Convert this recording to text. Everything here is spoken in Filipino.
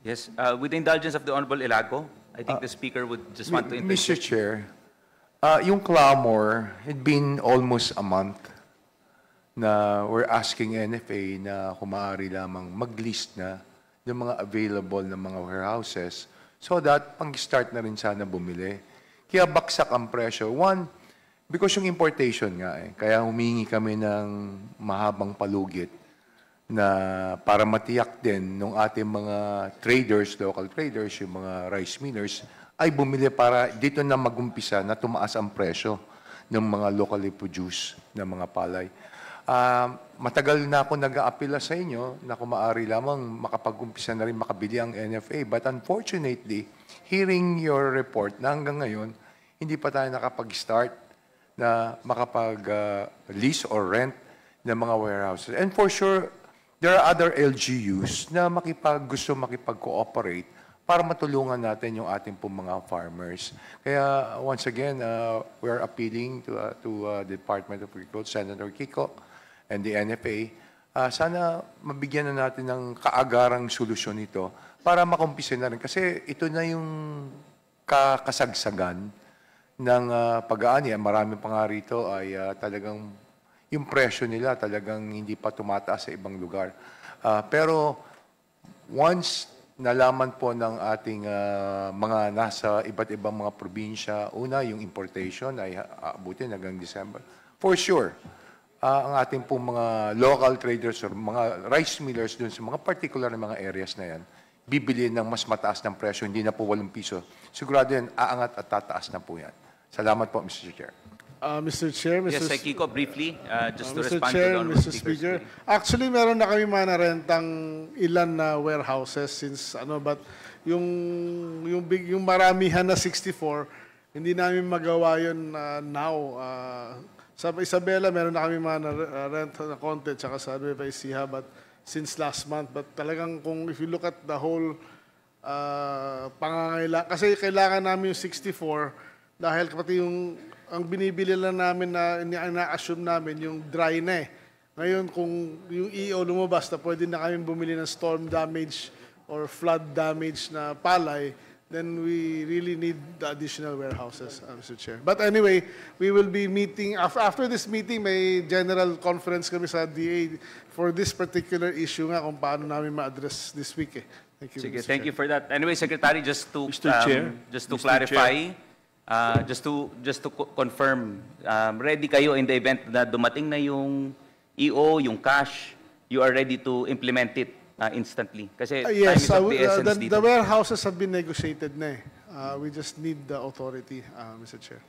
Yes, with the indulgence of the Honorable Ilago, I think the Speaker would just want to Mr. interject. Chair, yung clamor, it been almost a month na we're asking NFA na kung maaari lamang mag-list na ng mga available na mga warehouses so that pang-start na rin sana bumili. Kaya baksak ang presyo. One, because yung importation nga kaya humingi kami ng mahabang palugit na para matiyak din ng ating mga traders, local traders, yung mga rice millers, ay bumili para dito na magumpisa na tumaas ang presyo ng mga locally produced na mga palay. Matagal na ako nag-aapila sa inyo na kung maaari lamang makapag-umpisa na rin makabili ang NFA. But unfortunately, hearing your report na hanggang ngayon, hindi pa tayo nakapag-start na makapag-lease or rent ng mga warehouses. And for sure, there are other LGUs na gusto makipag-cooperate para matulungan natin yung ating pong mga farmers. Kaya once again, we are appealing to the Department of Agriculture, Senator Kiko, and the NFA, sana mabigyan na natin ng kaagarang solusyon ito para makumpisa na rin. Kasi ito na yung kasagsagan ng pag-aani. Marami pa nga rito ay talagang yung presyo nila talagang hindi pa tumataas sa ibang lugar. Pero once nalaman po ng ating mga nasa iba't ibang mga probinsya, una, yung importation ay aabutin hanggang December. For sure, ang ating pong mga local traders or mga rice millers dun sa mga particular na mga areas na yan, bibili ng mas mataas ng presyo, hindi na po 8 piso. Sigurado yan, aangat at tataas na po yan. Salamat po, Mr. Chair. Mr. Chair, Yes, Kiko, briefly, just to Mr. respond Chair, to the Honorable Mr. Speaker. Speaker's Actually, meron na kami mga narentang ilan na warehouses since but yung maramihan na 64, hindi namin magawa yun now. Sa Isabela, meron na kami mga rent na konti, tsaka sa Nueva Ecija, but since last month. But talagang if you look at the whole pangangailangan, kasi kailangan namin yung 64 dahil pati ang binibili lang namin na ina-assume namin yung dry na Ngayon, kung yung EO lumabas na pwede na kami bumili ng storm damage or flood damage na palay, then we really need the additional warehouses, Mr. Chair. But anyway, we will be meeting, after this meeting, may general conference kami sa DA for this particular issue nga kung paano namin ma-address this week. Thank you, Sige, Mr. thank you for that. Anyway, Secretary, just to clarify, just to confirm, ready kayo in the event na dumating na yung EO, yung cash, you are ready to implement it instantly. Kasi yes, time is of the essence dito. the warehouses have been negotiated na We just need the authority, Mr. Chair.